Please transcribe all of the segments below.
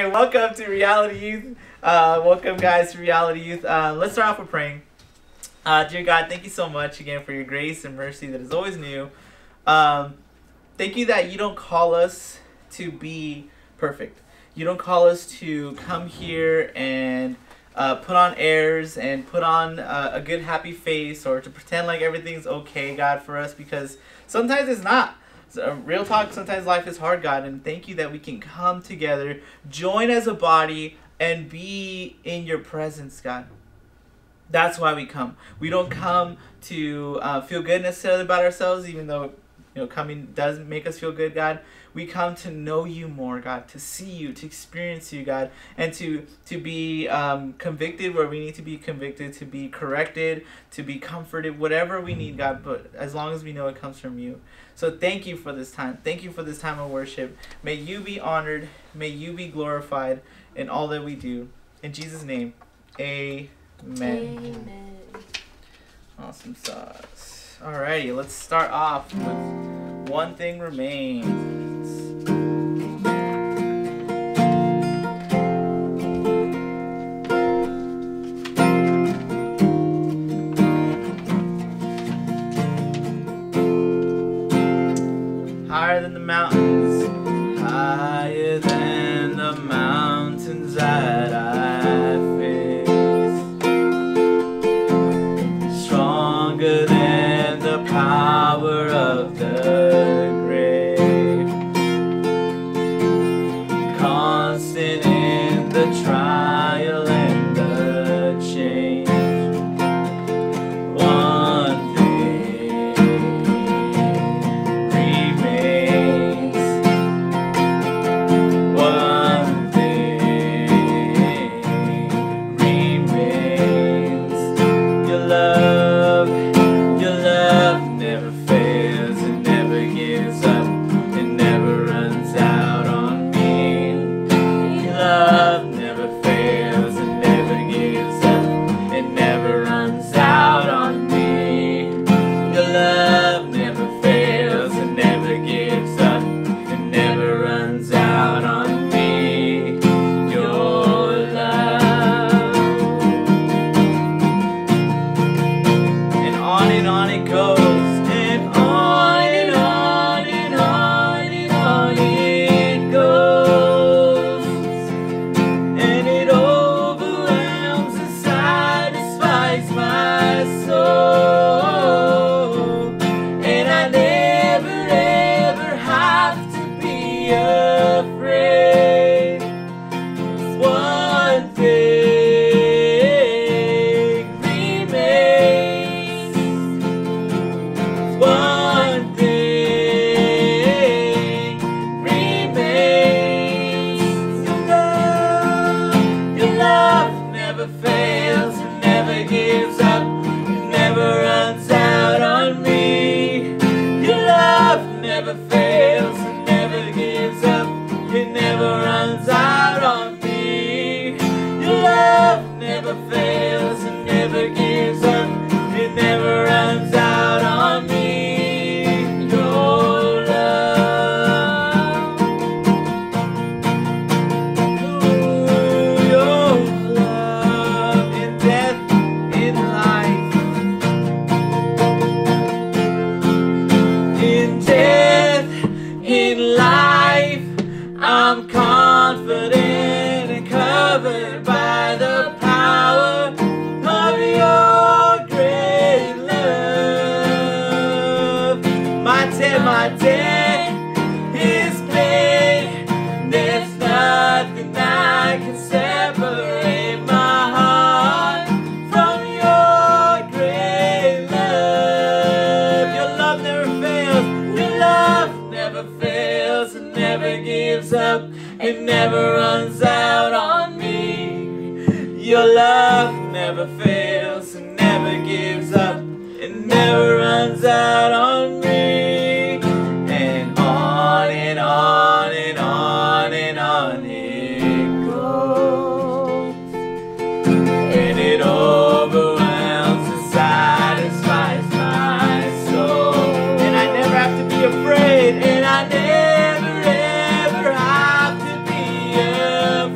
right, welcome to Reality Youth. Welcome, guys, to Reality Youth. Let's start off with praying. Dear God, thank you so much again for your grace and mercy that is always new. Thank you that you don't call us to be perfect. You don't call us to come here and put on airs and put on a good happy face or to pretend like everything's okay, God, for us, because sometimes it's not. So, real talk, sometimes life is hard, God, and thank you that we can come together, join as a body, and be in your presence, God. That's why we come. We don't come to feel good necessarily about ourselves, even though coming does make us feel good, God. We come to know you more, God, to see you, to experience you, God, and to be convicted where we need to be convicted, to be corrected, to be comforted, whatever we need, God, but as long as we know it comes from you. So thank you for this time. Thank you for this time of worship. May you be honored. May you be glorified in all that we do. In Jesus' name, amen. Amen. Awesome sauce. Alrighty, let's start off with One Thing Remains. Higher than the mountains, higher than the mountains that I face, stronger than the power of the grave, constant in the trial and the change. One thing remains. One thing remains. Your love never fails, it never gives up, it never runs out on me. Your love never fails, it never gives up, it never runs out on me. Your love never fails, it never gives up, it never runs out on me. Your love. And on it goes, and on and on and on and on it goes, and it overwhelms and satisfies my soul, and I never ever have to be afraid. One thing remains. One thing remains. Your love never fails, it never gives up, it never runs out on me. Your love never fails, it never gives up, it never runs out on me. Your love never fails, it never gives up, it never runs out on me. Your love. Ooh, your love. In death, in life. In death, in life, I'm confident and covered by the power of your great love. My debt is paid. There's nothing that can separate my heart from your great love. Your love never fails. Your love never fails. It never gives up. It never runs out on me. Your love never fails. It never gives up. It never runs out on me. And on and on and on and on it goes. And it overwhelms and satisfies my soul. And I never have to be afraid. And I never ever have to be afraid.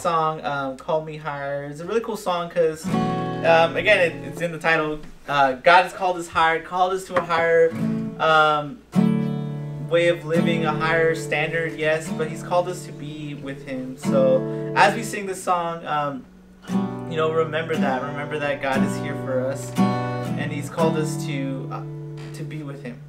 song, Call Me Higher. It's a really cool song because, again, it's in the title. God has called us higher, called us to a higher way of living, a higher standard, yes, but He's called us to be with Him. So as we sing this song, remember that God is here for us, and He's called us to be with Him.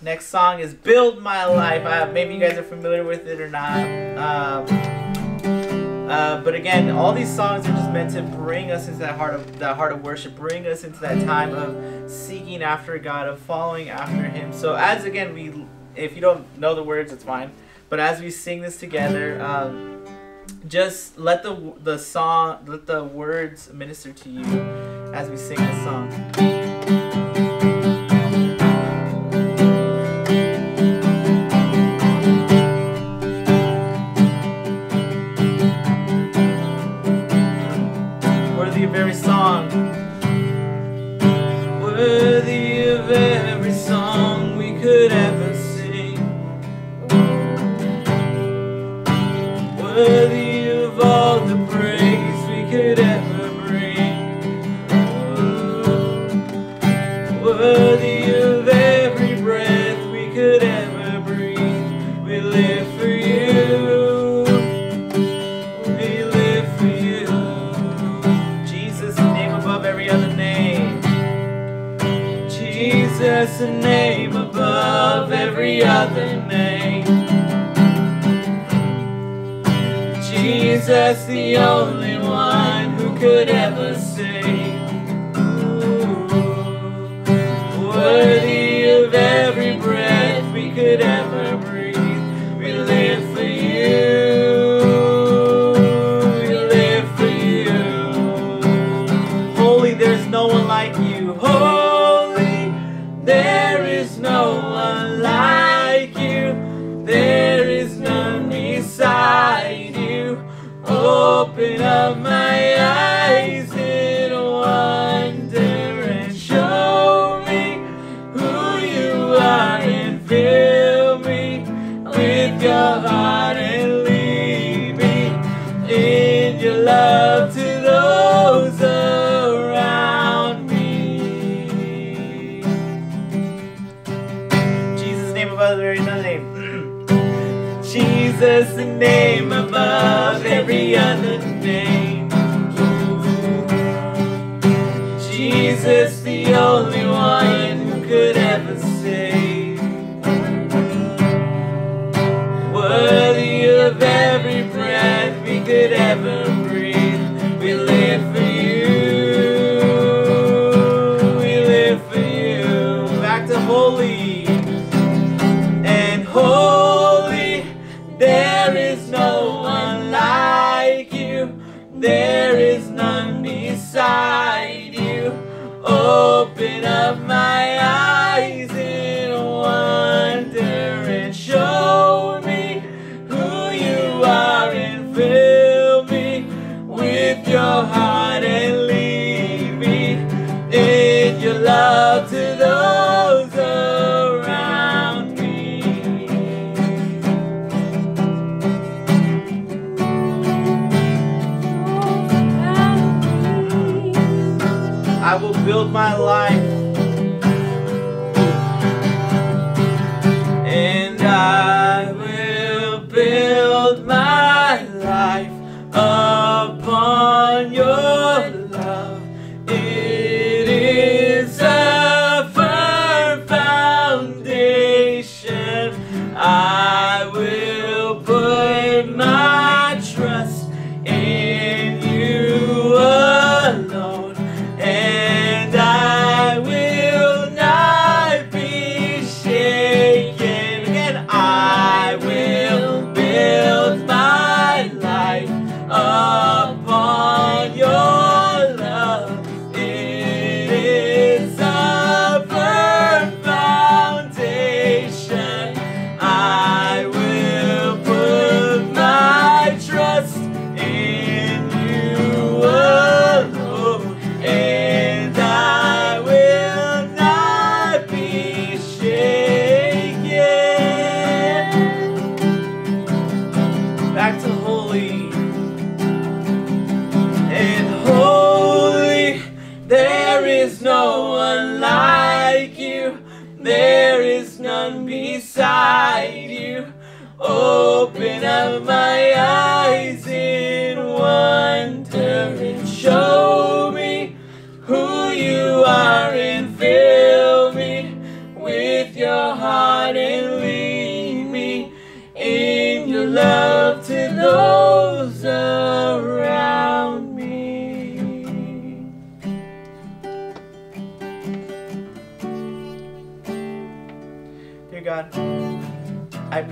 Next song is "Build My Life." Maybe you guys are familiar with it or not. But again, all these songs are just meant to bring us into that heart of worship, bring us into that time of seeking after God, of following after Him. So as again, if you don't know the words, it's fine. But as we sing this together, just let the words minister to you as we sing this song. Worthy of every song. Worthy of every song we could ever sing. Worthy of all the praise we could ever bring. Worthy of every breath we could ever breathe. We live for you. We live for you. Jesus, the name above every other name. Jesus, the name above every other name. Jesus, the only one who could ever save. Worthy of every breath we could ever breathe. We live for you. We live for you. Holy, there's no one like you. Holy, there is no one like you. There is none beside you. Open up my eyes in wonder and show me who you are and fill me with your heart and lead me in your love to those around me. Jesus' name above every other name. Jesus, the name above every other name. Jesus, the only one who could ever save. Worthy of every breath we could ever breathe. We live for you. We live for you. Back to holy. And holy, there is no one like you. There is none beside you. Open up my eyes in wonder and show me who you are and fill me with your heart and lead me in your love to those around me. I will build my life, and I will build my life upon your love. It is a firm foundation. I will put my trust in you alone. And I will not be shaken. Again, I will build my life upon your love. It is a firm foundation. I will put my trust in you alone. And I will not be shaken. Back to holy. And holy, there is no one like you. There is none beside you. Open up my eyes in wonder and show me who you are and fill me with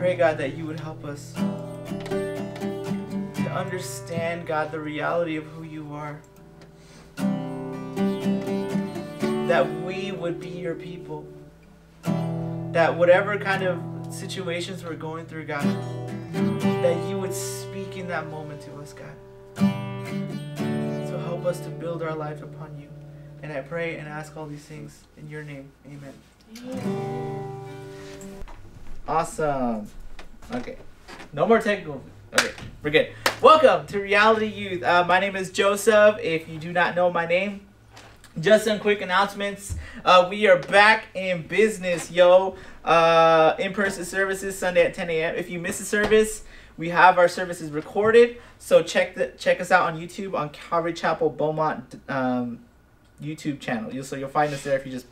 pray, God, that you would help us to understand, God, the reality of who you are. That we would be your people. That whatever kind of situations we're going through, God, that you would speak in that moment to us, God. So help us to build our life upon you. And I pray and ask all these things in your name. Amen. Awesome. Okay. No more technical. Okay, we're good. Welcome to Reality Youth. My name is Joseph. If you do not know my name, just some quick announcements. We are back in business, yo. In-person services Sunday at 10 a.m. If you miss a service, we have our services recorded. So check us out on YouTube on Calvary Chapel Beaumont YouTube channel. You'll find us there if you just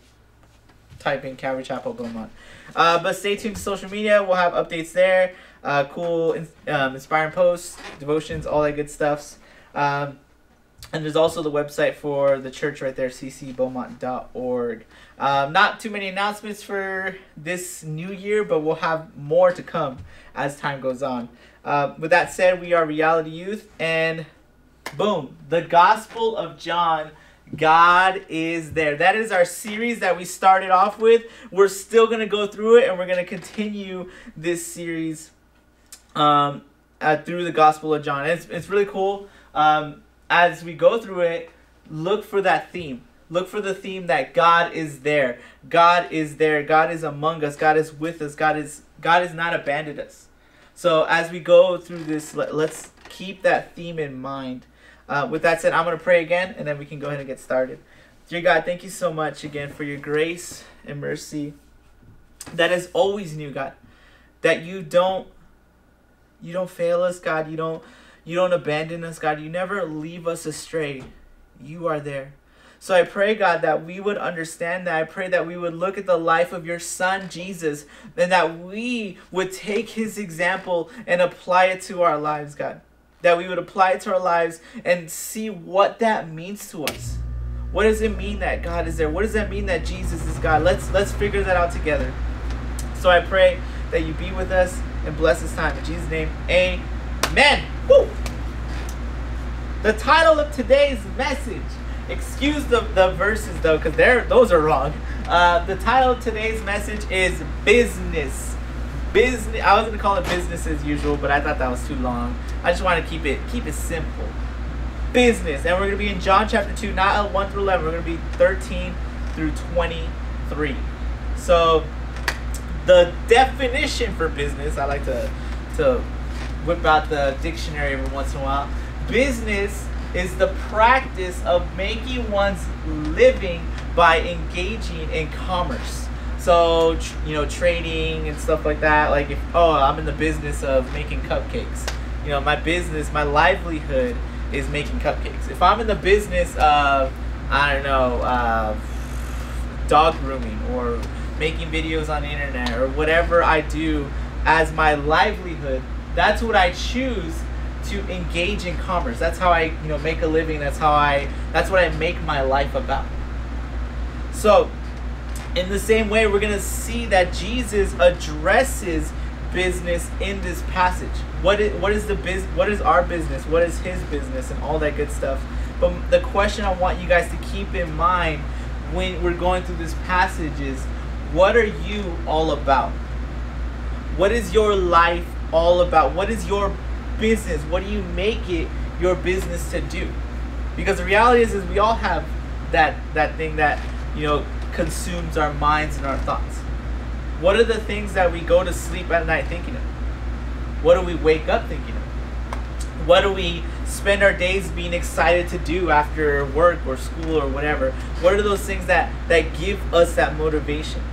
type in Calvary Chapel Beaumont. But stay tuned to social media. We'll have updates there. Cool, inspiring posts, devotions, all that good stuff. And there's also the website for the church right there, ccbeaumont.org. Not too many announcements for this new year, but we'll have more to come as time goes on. With that said, we are Reality Youth, and boom, the Gospel of John. God is there. That is our series that we started off with. We're still going to go through it, and we're going to continue this series through the Gospel of John. It's really cool. As we go through it, look for that theme. Look for the theme that God is there. God is there. God is among us. God is with us. God is not abandoned us. So as we go through this, let's keep that theme in mind. With that said, I'm going to pray again, and then we can go ahead and get started. Dear God, thank you so much again for your grace and mercy that is always new, God. That you don't fail us, God. You don't abandon us, God. You never leave us astray. You are there. So I pray, God, that we would understand that. I pray that we would look at the life of your son, Jesus, and that we would take his example and apply it to our lives, God. That we would apply it to our lives and see what that means to us. What does it mean that God is there? What does that mean that Jesus is God? Let's figure that out together. So I pray that you be with us and bless this time. In Jesus' name, amen. Woo! The title of today's message, excuse the verses though, because those are wrong. The title of today's message is business. Business. I was gonna call it business as usual, but I thought that was too long. I just want to keep it simple. Business, and we're gonna be in John chapter 2, not 1 through 11. We're gonna be 13 through 23. So the definition for business, I like to whip out the dictionary every once in a while. Business is the practice of making one's living by engaging in commerce. So, trading and stuff like that. Like, I'm in the business of making cupcakes. My business, my livelihood is making cupcakes. If I'm in the business of, dog grooming or making videos on the internet or whatever I do as my livelihood, that's what I choose to engage in commerce. That's how I, make a living. That's what I make my life about. So, in the same way, we're going to see that Jesus addresses business in this passage. What is our business? What is his business? And all that good stuff. But the question I want you guys to keep in mind when we're going through this passage is, what are you all about? What is your life all about? What is your business? What do you make it your business to do? Because the reality is we all have that thing that, consumes our minds and our thoughts. What are the things that we go to sleep at night thinking of? What do we wake up thinking of? What do we spend our days being excited to do after work or school or whatever? What are those things that give us that motivation?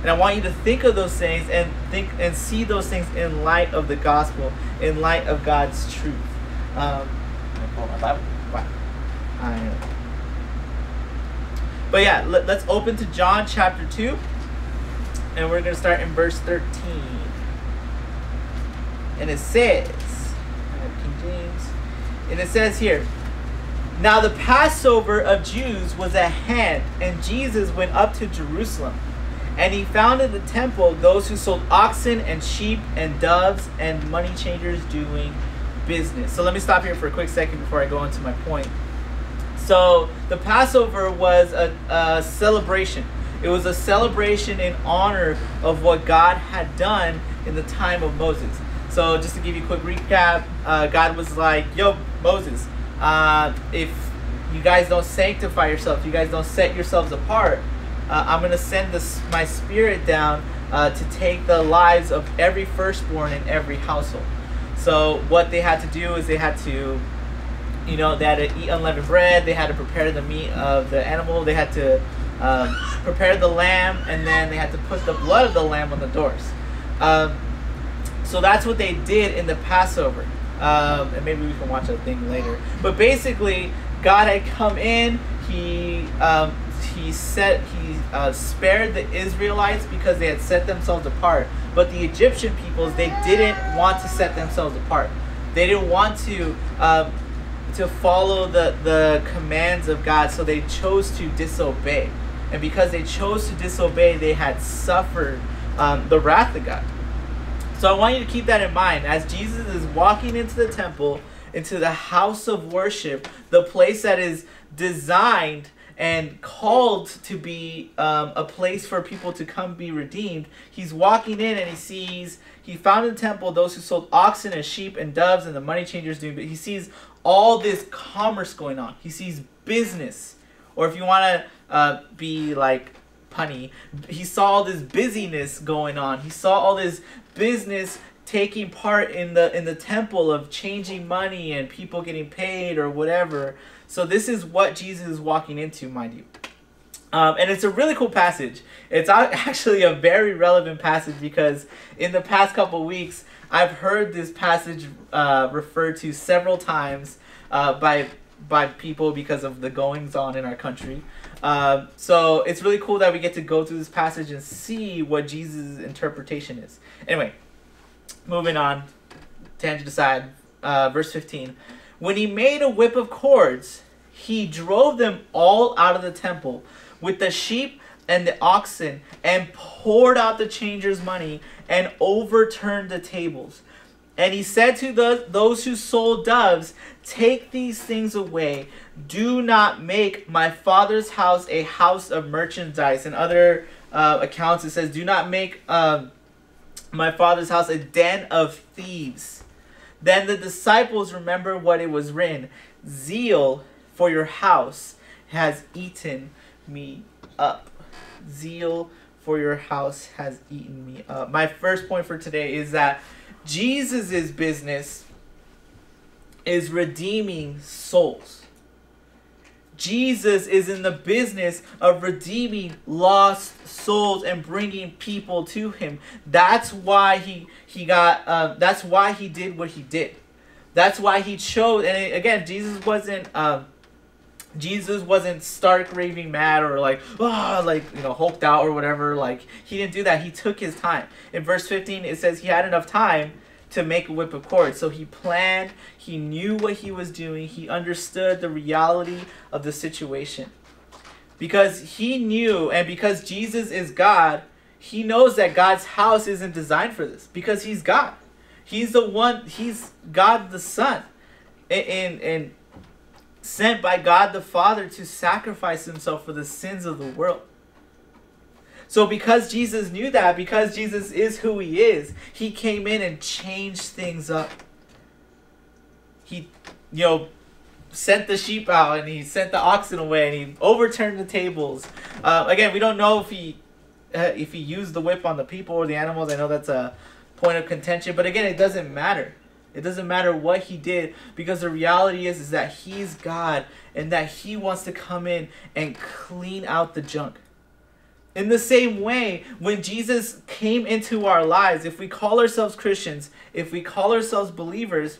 And I want you to think of those things and see those things in light of the gospel, in light of God's truth. I pull my Bible. Wow. I know. But yeah, let's open to John chapter 2. And we're going to start in verse 13. And it says, I have King James. And it says here, now the Passover of Jews was at hand, and Jesus went up to Jerusalem. And he found in the temple those who sold oxen and sheep and doves and money changers doing business. So let me stop here for a quick second before I go into my point. So the Passover was a celebration. It was a celebration in honor of what God had done in the time of Moses. So just to give you a quick recap, God was like, yo, Moses, if you guys don't sanctify yourselves, you guys don't set yourselves apart, I'm going to send my spirit down to take the lives of every firstborn in every household. So what they had to do is they had to, they had to eat unleavened bread. They had to prepare the meat of the animal. They had to prepare the lamb, and then they had to put the blood of the lamb on the doors. So that's what they did in the Passover. And maybe we can watch that thing later. But basically, God had come in. He spared the Israelites because they had set themselves apart. But the Egyptian peoples, they didn't want to set themselves apart. They didn't want to follow the commands of God, so they chose to disobey. And because they chose to disobey, they had suffered the wrath of God. So I want you to keep that in mind as Jesus is walking into the temple, into the house of worship, the place that is designed and called to be a place for people to come be redeemed. He's walking in and he found in the temple those who sold oxen and sheep and doves and the money changers doing, but he sees all this commerce going on. He sees business, or if you want to be like punny, he saw all this busyness going on. He saw all this business taking part in the temple of changing money and people getting paid or whatever. So this is what Jesus is walking into, mind you. And it's a really cool passage. It's actually a very relevant passage because in the past couple weeks, I've heard this passage referred to several times by people because of the goings on in our country. So it's really cool that we get to go through this passage and see what Jesus' interpretation is. Anyway, moving on, tangent aside, verse 15. When he made a whip of cords, he drove them all out of the temple with the sheep and the oxen, and poured out the changers' money and overturned the tables. And he said to those who sold doves, take these things away. Do not make my Father's house a house of merchandise. In other accounts, it says, do not make my Father's house a den of thieves. Then the disciples remembered what it was written, zeal for your house has eaten me up. Zeal for your house has eaten me up. My first point for today is that Jesus' business is redeeming souls. Jesus is in the business of redeeming lost souls and bringing people to him. That's why he did what he did. That's why he chose. And again, Jesus wasn't stark raving mad or hulked out or whatever. Like, he didn't do that. He took his time. In verse 15, it says he had enough time to make a whip of cords. So he planned, he knew what he was doing, he understood the reality of the situation. Because he knew, and because Jesus is God, he knows that God's house isn't designed for this. Because he's God. He's God the Son. And sent by God the Father to sacrifice himself for the sins of the world. So because Jesus knew that, because Jesus is who he is, he came in and changed things up. He, sent the sheep out and he sent the oxen away and he overturned the tables. Again, we don't know if he used the whip on the people or the animals. I know that's a point of contention, but again, it doesn't matter. It doesn't matter what he did, because the reality is that he's God and that he wants to come in and clean out the junk. In the same way, when Jesus came into our lives, if we call ourselves Christians, if we call ourselves believers,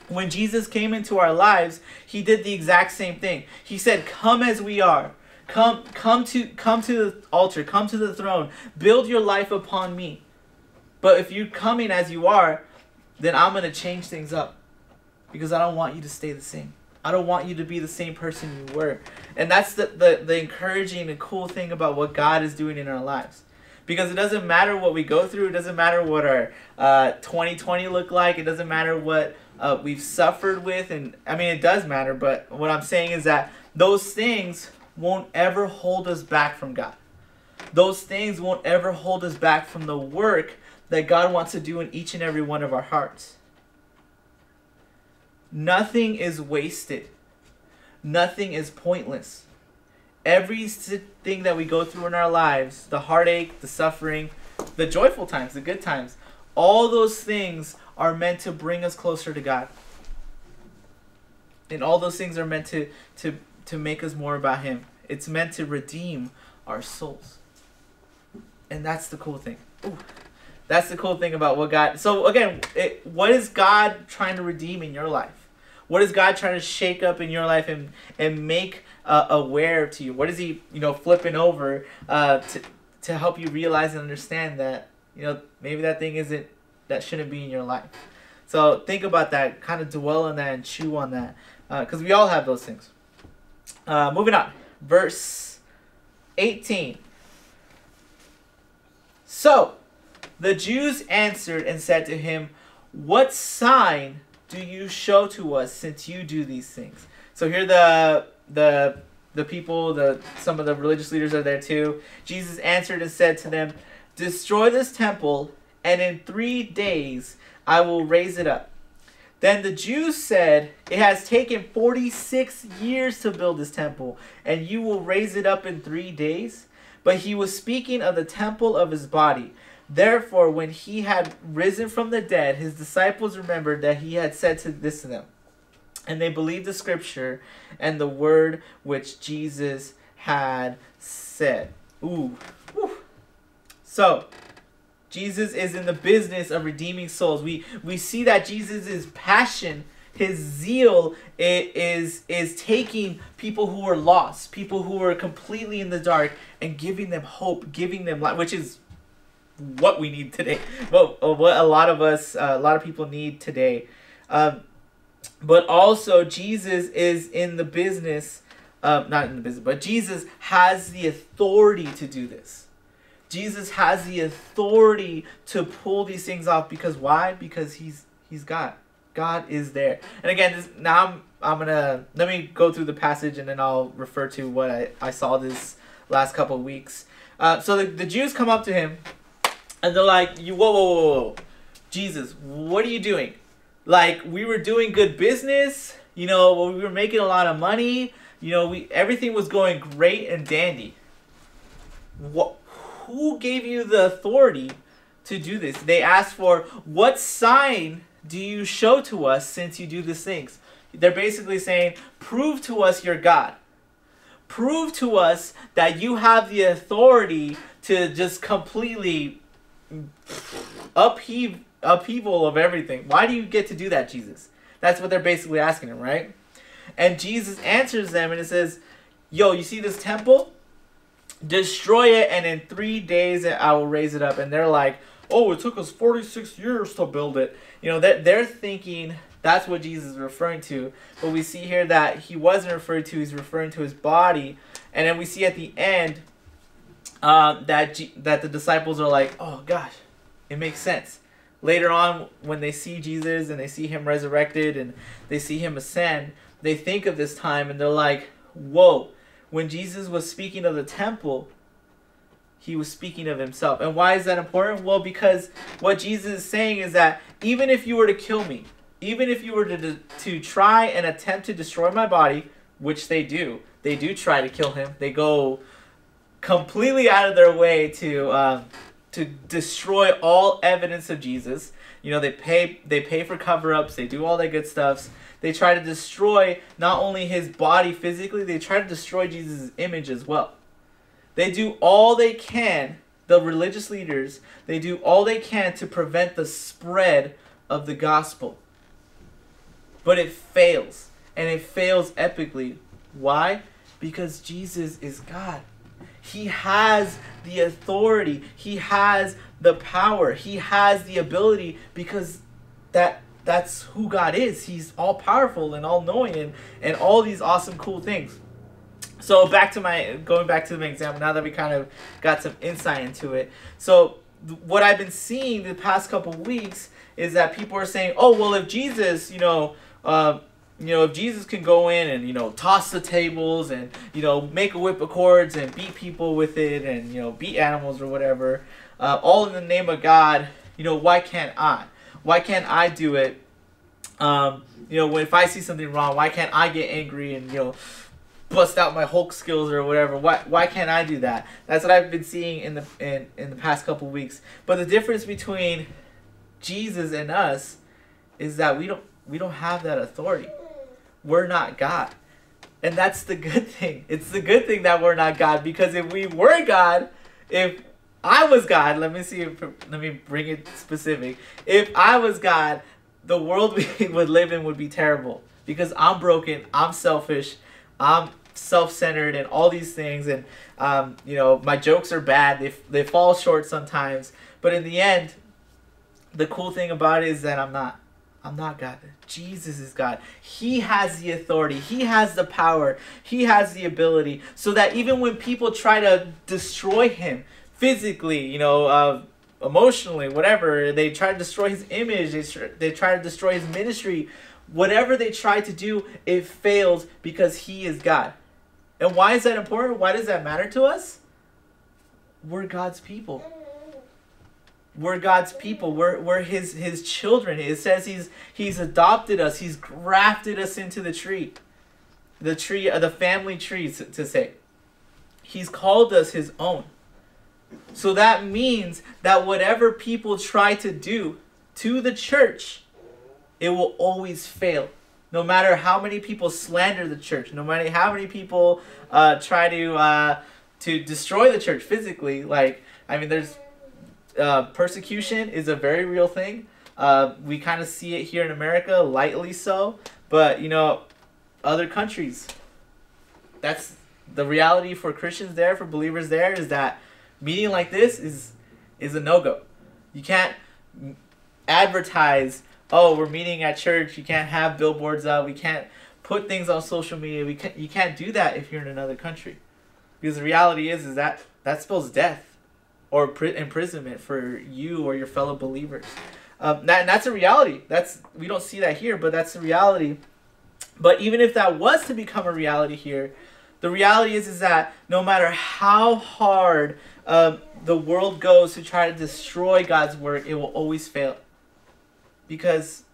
when Jesus came into our lives, he did the exact same thing. He said, come as we are. Come to the altar, come to the throne, build your life upon me. But if you're coming as you are, then I'm going to change things up, because I don't want you to stay the same. I don't want you to be the same person you were. And that's the encouraging and cool thing about what God is doing in our lives. Because it doesn't matter what we go through. It doesn't matter what our 2020 looked like. It doesn't matter what we've suffered with. And I mean, it does matter. But what I'm saying is that those things won't ever hold us back from God. Those things won't ever hold us back from the work that God wants to do in each and every one of our hearts. Nothing is wasted. Nothing is pointless. Everything that we go through in our lives, the heartache, the suffering, the joyful times, the good times, all those things are meant to bring us closer to God. And all those things are meant to make us more about Him. It's meant to redeem our souls. And that's the cool thing. Ooh. That's the cool thing about what God... So again, what is God trying to redeem in your life? What is God trying to shake up in your life and make aware to you? What is He, flipping over to help you realize and understand that, maybe that thing that shouldn't be in your life. So think about that, kind of dwell on that and chew on that. Because we all have those things. Moving on. Verse 18. So the Jews answered and said to him, "What sign do you show to us since you do these things?" So here the people, some of the religious leaders are there too. Jesus answered and said to them, "Destroy this temple, and in 3 days I will raise it up." Then the Jews said, "It has taken 46 years to build this temple, and you will raise it up in 3 days?" But he was speaking of the temple of his body. Therefore, when he had risen from the dead, his disciples remembered that he had said this to them. And they believed the scripture and the word which Jesus had said. Ooh. Whew. So, Jesus is in the business of redeeming souls. We see that Jesus' passion, his zeal is taking people who are lost, people who are completely in the dark, and giving them hope, giving them light, which is what we need today. What a lot of people need today. But also Jesus is in the business, not in the business, but Jesus has the authority to do this. Jesus has the authority to pull these things off. Because why? Because he's God. God is there. And again, I'm gonna let me go through the passage and then I'll refer to what I saw this last couple of weeks. So the Jews come up to him and they're like, whoa, Jesus, what are you doing? Like, we were doing good business, we were making a lot of money, everything was going great and dandy. Who gave you the authority to do this? They asked for, what sign do you show to us since you do these things? They're basically saying, prove to us you're God. Prove to us that you have the authority to just completely upheaval of everything. Why do you get to do that, Jesus? That's what they're basically asking him, right? And Jesus answers them and it says, yo, you see this temple? Destroy it, and in 3 days I will raise it up. And they're like, oh, it took us 46 years to build it. They're thinking that's what Jesus is referring to. But we see here that he wasn't referring to, he's referring to his body. And then we see at the end that the disciples are like, oh gosh, it makes sense. Later on, when they see Jesus and they see him resurrected and they see him ascend, they think of this time and they're like, whoa, when Jesus was speaking of the temple, he was speaking of himself. And why is that important? Well, because what Jesus is saying is that even if you were to kill me, even if you were to try and attempt to destroy my body, which they do try to kill him. They go completely out of their way to destroy all evidence of Jesus. They pay for cover-ups. They do all that good stuff. They try to destroy not only his body physically, they try to destroy Jesus' image as well. They do all they can, the religious leaders, they do all they can to prevent the spread of the gospel. But it fails. And it fails epically. Why? Because Jesus is God. He has the authority. He has the power. He has the ability, because that's who God is. He's all powerful and all knowing and all these awesome cool things. So going back to my example, now that we kind of got some insight into it. So what I've been seeing the past couple of weeks is that people are saying, oh, well, if Jesus, if Jesus can go in and, toss the tables and, make a whip of cords and beat people with it and, beat animals or whatever, all in the name of God, why can't I? Why can't I do it? If I see something wrong, why can't I get angry and, bust out my Hulk skills or whatever? Why can't I do that? That's what I've been seeing in the past couple of weeks. But the difference between Jesus and us is that we don't have that authority. We're not God. And that's the good thing. It's the good thing that we're not God, because if we were God, if I was God, let me bring it specific. If I was God, the world we would live in would be terrible, because I'm broken, I'm selfish, I'm self-centered and all these things, and my jokes are bad, they fall short sometimes, but in the end, the cool thing about it is that I'm not God. Jesus is God. He has the authority, he has the power, he has the ability, so that even when people try to destroy him physically, emotionally, whatever, they try to destroy his image, they try to destroy his ministry, whatever they try to do, it fails because he is God. And why is that important? Why does that matter to us? We're God's people. We're God's people. We're his children. It says he's adopted us. He's grafted us into the tree. The family tree, to say. He's called us his own. So that means that whatever people try to do to the church, it will always fail. No matter how many people slander the church, no matter how many people try to destroy the church physically. There's persecution is a very real thing. We kind of see it here in America, lightly so. But, other countries, that's the reality for Christians there, for believers there, is that meeting like this is a no-go. You can't advertise, oh, we're meeting at church. You can't have billboards up. We can't put things on social media. You can't do that if you're in another country. Because the reality is that spells death or imprisonment for you or your fellow believers. That's a reality. We don't see that here, but that's the reality. But even if that was to become a reality here, the reality is that no matter how hard the world goes to try to destroy God's work, it will always fail. Because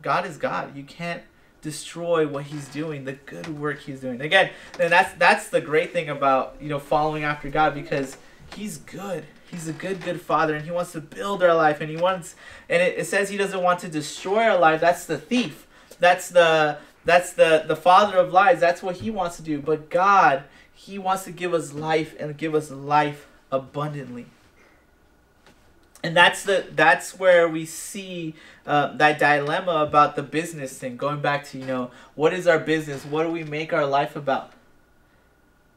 God is God. You can't destroy what he's doing, the good work he's doing. Again, and that's the great thing about following after God, because he's good. He's a good father, and he wants to build our life, and it says he doesn't want to destroy our life. That's the thief. That's the father of lies. That's what he wants to do. But God, he wants to give us life, and give us life abundantly. And that's where we see that dilemma about the business thing. Going back to, what is our business? What do we make our life about?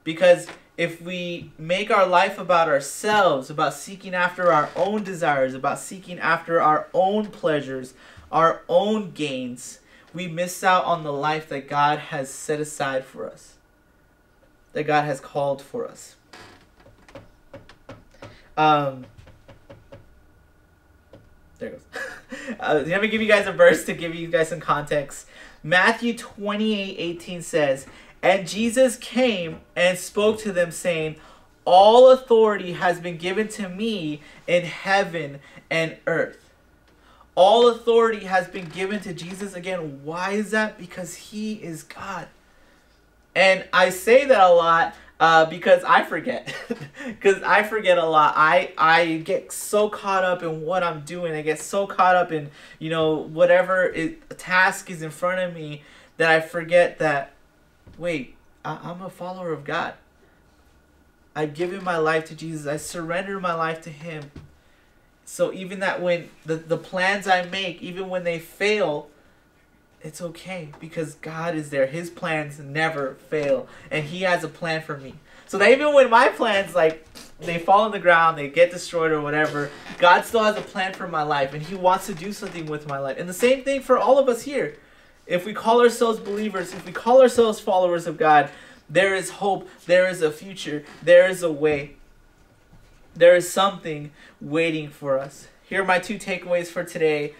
Because if we make our life about ourselves, about seeking after our own desires, about seeking after our own pleasures, our own gains, we miss out on the life that God has set aside for us, that God has called for us. There it goes. Let me give you guys a verse to give you guys some context. Matthew 28:18 says, "And Jesus came and spoke to them, saying, all authority has been given to me in heaven and earth." All authority has been given to Jesus. Again, why is that? Because he is God. And I say that a lot because I forget. Because I forget a lot. I get so caught up in what I'm doing. I get so caught up in, whatever task is in front of me, that I forget that, wait, I'm a follower of God. I've given my life to Jesus. I surrendered my life to him. So even that when the plans I make, even when they fail, it's okay, because God is there. His plans never fail, and he has a plan for me. So that even when my plans, they fall on the ground, they get destroyed or whatever, God still has a plan for my life, and he wants to do something with my life. And the same thing for all of us here. If we call ourselves believers, if we call ourselves followers of God, There is hope. There is a future. There is a way. There is something waiting for us. Here are my 2 takeaways for today.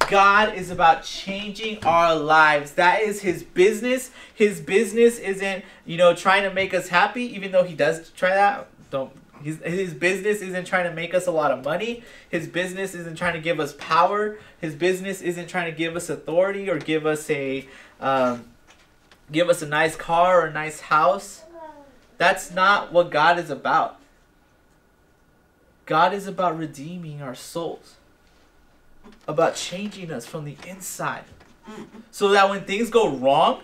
God is about changing our lives. That is his business. His business isn't, trying to make us happy, even though he does try that. His business isn't trying to make us a lot of money. His business isn't trying to give us power. His business isn't trying to give us authority or give us a nice car or a nice house. That's not what God is about. God is about redeeming our souls, about changing us from the inside, so that when things go wrong,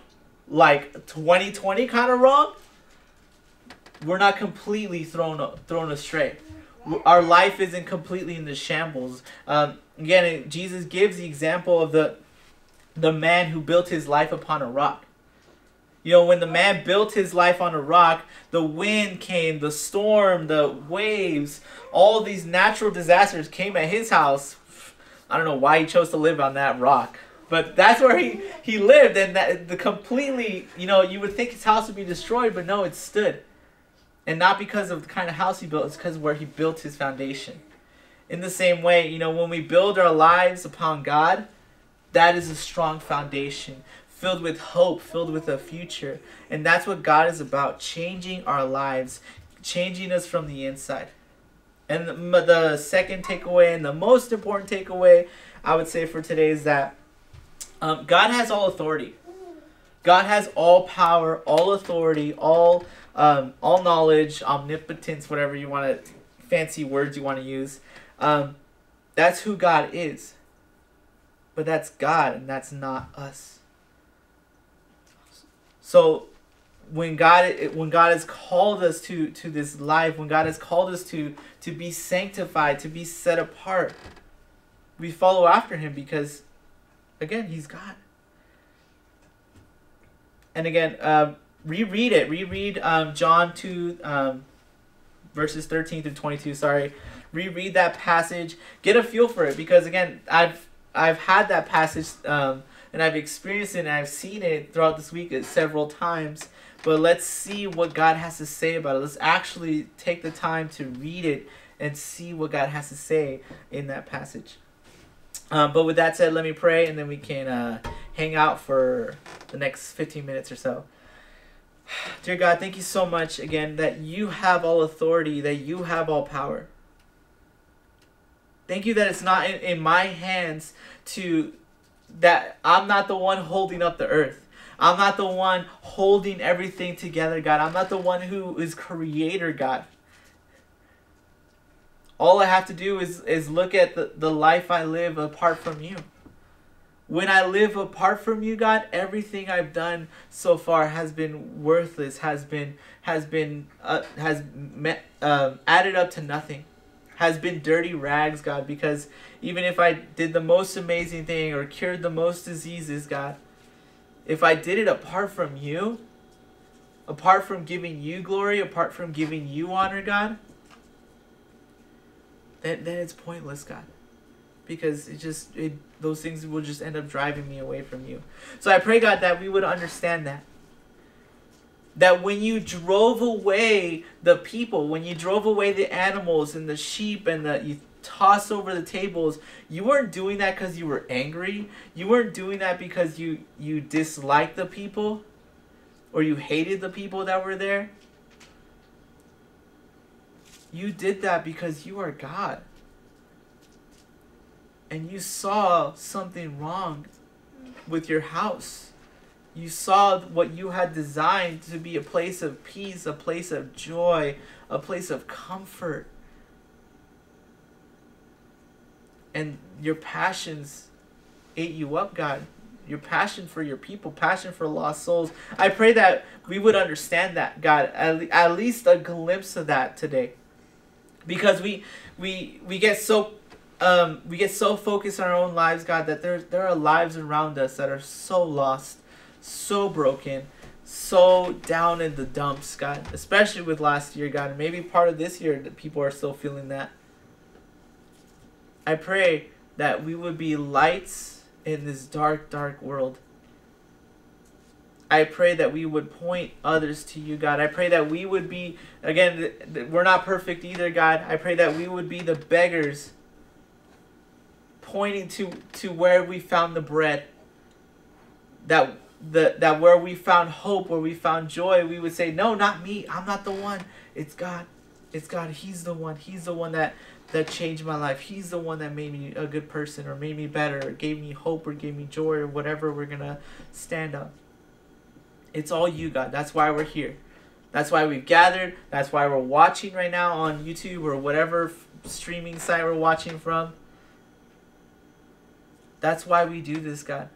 like 2020 kind of wrong, we're not completely thrown astray. Our life isn't completely in the shambles. Again, Jesus gives the example of the man who built his life upon a rock. When the man built his life on a rock, the wind came, the storm, the waves, all these natural disasters came at his house. I don't know why he chose to live on that rock, but that's where he lived. And you would think his house would be destroyed, but no, it stood. And not because of the kind of house he built, it's because of where he built his foundation. In the same way, when we build our lives upon God, that is a strong foundation, filled with hope, filled with a future. And that's what God is about, changing our lives, changing us from the inside. And the second takeaway, and the most important takeaway, I would say for today, is that God has all authority. God has all power, all authority, all knowledge, omnipotence, whatever you want to, fancy words you want to use. That's who God is. But that's God, and that's not us. So when God has called us to this life, when God has called us to be sanctified, to be set apart, we follow after him because, again, he's God. And again, reread it. Reread John 2, verses 13 through 22. Sorry. Reread that passage. Get a feel for it, because, again, I've had that passage and I've experienced it and I've seen it throughout this week several times. But let's see what God has to say about it. Let's actually take the time to read it and see what God has to say in that passage. But with that said, let me pray, and then we can hang out for the next 15 minutes or so. Dear God, thank you so much, again, that you have all authority, that you have all power. Thank you that it's not in my hands that I'm not the one holding up the earth. I'm not the one holding everything together, God. I'm not the one who is creator, God. All I have to do is look at the life I live apart from you. When I live apart from you, God, everything I've done so far has been worthless, has added up to nothing, has been dirty rags, God, because even if I did the most amazing thing or cured the most diseases, God, if I did it apart from you, apart from giving you glory, apart from giving you honor, God, then it's pointless, God. Because those things will just end up driving me away from you. So I pray, God, that we would understand that. That when you drove away the people, when you drove away the animals and the sheep and you tossed over the tables, you weren't doing that because you were angry. You weren't doing that because you disliked the people or you hated the people that were there. You did that because you are God. And you saw something wrong with your house. You saw what you had designed to be a place of peace, a place of joy, a place of comfort. And your passions ate you up, God. Your passion for your people, passion for lost souls. I pray that we would understand that, God, at least a glimpse of that today. Because we get so focused on our own lives, God, that there are lives around us that are so lost, so broken, so down in the dumps, God. Especially with last year, God, and maybe part of this year that people are still feeling that. I pray that we would be lights in this dark, dark world. I pray that we would point others to you, God. I pray that we would be, again, we're not perfect either, God. I pray that we would be the beggars pointing to where we found the bread. That where we found hope, where we found joy, we would say, no, not me. I'm not the one. It's God. It's God. He's the one. He's the one that changed my life. He's the one that made me a good person, or made me better, or gave me hope, or gave me joy, or whatever we're going to stand on. It's all you, God. That's why we're here. That's why we've gathered. That's why we're watching right now on YouTube or whatever streaming site we're watching from. That's why we do this, God.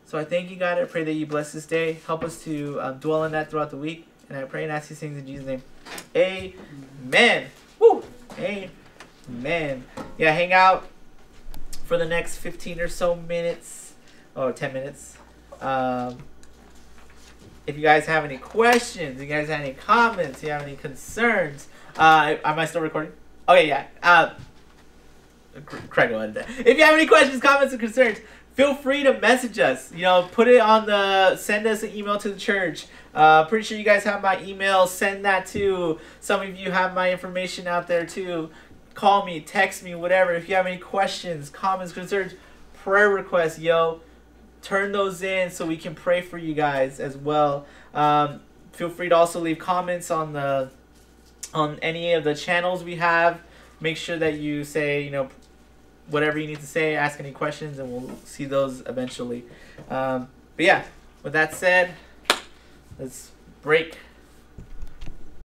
So I thank you, God. I pray that you bless this day. Help us to dwell on that throughout the week. And I pray and ask these things in Jesus' name. Amen. Woo. Amen. Yeah, hang out for the next 15 or so minutes. Or 10 minutes. If you guys have any questions, if you guys have any comments, if you have any concerns. Am I still recording? Okay, yeah. Craig will edit that. If you have any questions, comments, or concerns, feel free to message us. You know, put it on send us an email to the church. Pretty sure you guys have my email. Send that to. Some of you have my information out there too. Call me, text me, whatever. If you have any questions, comments, concerns, prayer requests, turn those in so we can pray for you guys as well. Feel free to also leave comments on any of the channels we have. Make sure that you say, whatever you need to say, ask any questions, and we'll see those eventually. But yeah, with that said, let's break.